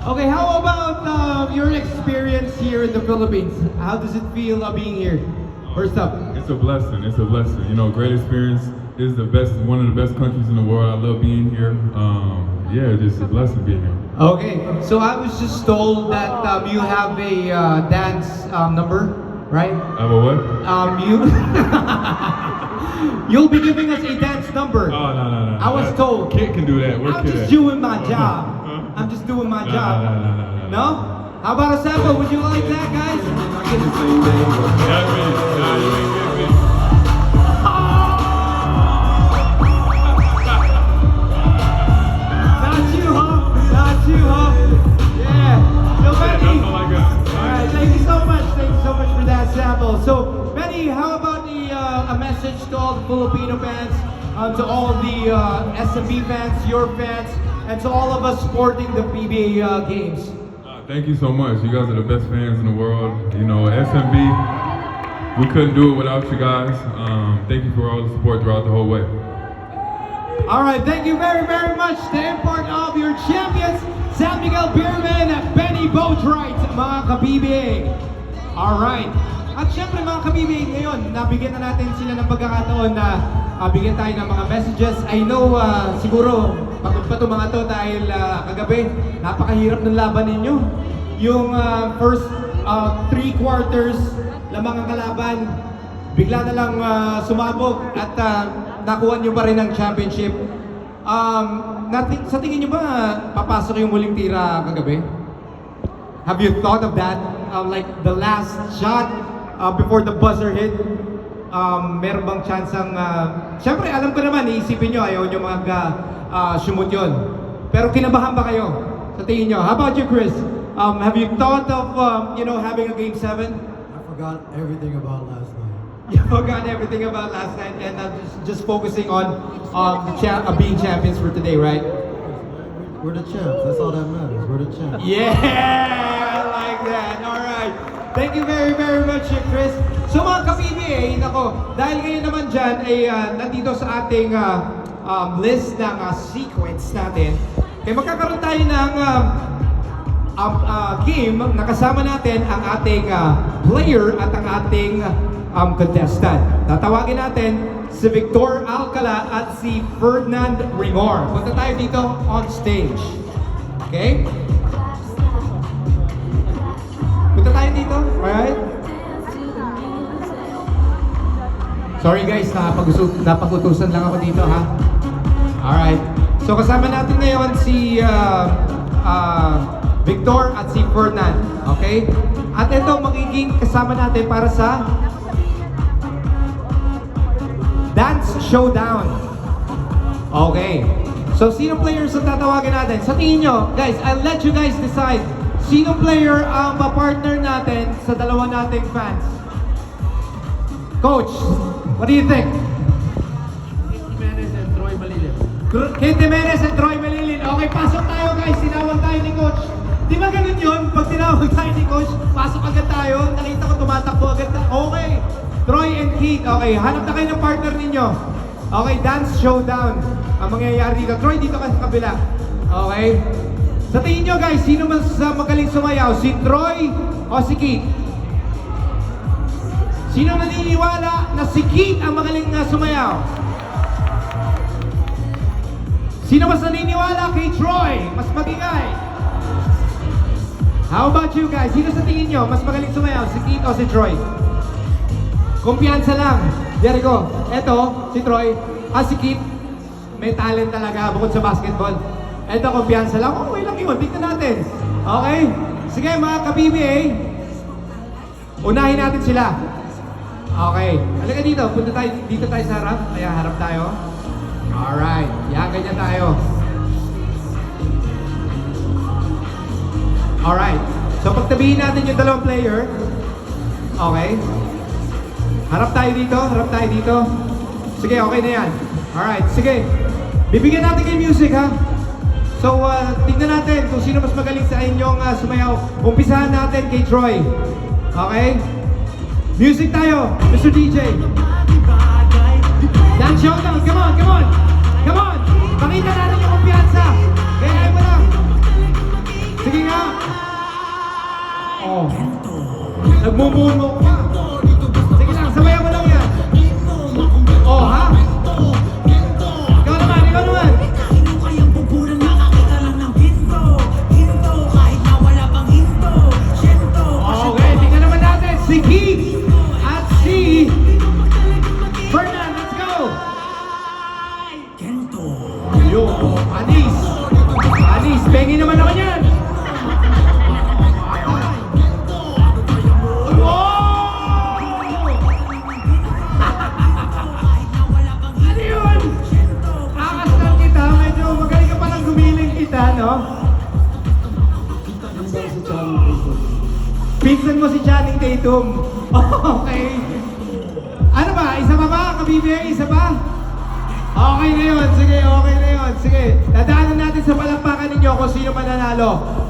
Okay, how about your experience here in the Philippines? How does it feel being here? First up. It's a blessing. It's a blessing. You know, great experience. This is the best, one of the best countries in the world. I love being here. Yeah, it's just a blessing being here. Okay, so I was just told that you have a dance number, right? I have a what? You'll be giving us a dance number. Oh, no. I was told. Kid can do that. Where's I'm Kid just at? doing my job. I'm just doing my job. No. No? How about a sample? Would you like that, guys? Yeah, you ain't get me. Not you, huh? Not you, huh? Yeah. So, Benny. That's all I got. Alright, thank you so much. Thank you so much for that sample. So, Benny, how about a message to all the Filipino fans, to all the SMB fans, your fans, and to all of us supporting the PBA games? Thank you so much. You guys are the best fans in the world. You know, SMB, we couldn't do it without you guys. Thank you for all the support throughout the whole way. Alright, thank you very, very much. The import of your champions, San Miguel Beerman at Benny Boatwright, mga ka-PBA. Alright. At syempre mga ka-PBA, ngayon, nabigyan na natin sila ng pagkakataon na bigyan tayo ng mga messages. I know, siguro, pagod pa ito mga to dahil kagabi, napakahirap ng laban ninyo. Yung first 3 quarters lamang ang kalaban, bigla na lang sumabog at nakuha nyo pa rin ang championship. Sa tingin nyo ba papasok yung muling tira kagabi? Have you thought of that? Like the last shot before the buzzer hit? Meron bang chance ang... Siyempre, alam ko naman, iisipin nyo, ayaw nyo mag-shumot yun. Pero kinabahan ba kayo sa tingin nyo? How about you, Chris? Have you thought of, having a Game 7? I forgot everything about last night. You forgot everything about last night and just focusing on being champions for today, right? We're the champs. That's all that matters. We're the champs. Yeah, I like that. All right. Thank you very, very much, Chris. So mga ka-PBA, nako, dahil ngayon naman dyan ay nandito sa ating list ng sequence natin, kaya magkakaroon tayo ng game na kasama natin ang ating player at ang ating contestant. Tatawagin natin si Victor Alcala at si Ferdinand Ringor. Punta tayo dito on stage. Okay? Punta tayo dito. Alright? Sorry guys, napagutusan lang ako dito ha. Alright. So kasama natin ngayon si Victor at si Ferdinand. Okay? At ito magiging kasama natin para sa Dance Showdown. Okay. So, sino players ang tatawagin natin? Sa tingin nyo, guys, I'll let you guys decide. Sino player ang partner natin sa dalawa nating fans? Coach, what do you think? Jimenez and Troy Malilin. Kate Jimenez at Troy Malilin. Okay, pasok tayo guys. Tinawag tayo ni Coach. Di ba ganun yun? Pag tinawag tayo ni Coach, pasok agad tayo. Nakita ko tumatakbo agad. Okay. Troy and Keith, okay, hanap na kayo ng partner ninyo. Okay, Dance Showdown ang mangyayari dito. Troy, dito ka sa kabila. Okay? Sa tingin nyo guys, sino mas magaling sumayaw? Si Troy o si Keith? Sino naniniwala na si Keith ang magaling sumayaw? Sino mas naniniwala kay Troy? Mas magingay? How about you guys? Sino sa tingin nyo mas magaling sumayaw? Si Keith o si Troy? Kumpiyansa lang. There you go. Eto, si Troy. Si Keith. May talent talaga bukod sa basketball. Eto, kumpiyansa lang. Okay lang yun. Tignan natin. Okay? Sige, mga ka-PBA. Unahin natin sila. Okay. Halika dito. Punta tayo. Dito tayo sa harap. Ayan, harap tayo. Alright. Yan, ganyan tayo. Alright. So, pagtabihin natin yung dalawang player. Okay. Harap tayo dito, harap tayo dito. Sige, okay na yan. Alright, sige. Bibigyan natin kayo music ha. So, tignan natin kung sino mas magaling sa inyong sumayaw. Umpisahan natin kay Troy. Okay? Music tayo, Mr. DJ. Dance showdown, come on, come on. Come on, pakita natin yung kumpiyansa. Kaya mo lang. Sige nga. Oh. Nagmumuno pa. Sige lang, sabayan mo lang yan. Oh, ha? Ikaw naman, ikaw naman. Okay, tingnan naman natin si Keith at si Fernan. Let's go! Yo, Anis. Anis, pengi naman ako yan. Ano yun? Akas lang kita, medyo magaling ka palang gumiling kita, no? Pinsan mo si Channing Tatum. Okay. Ano ba? Isa pa ba? Kabibigay? Isa pa? Okay na yun. Sige, okay na yun. Sige. Dadaanan natin sa palakpakan ninyo kung sino mananalo.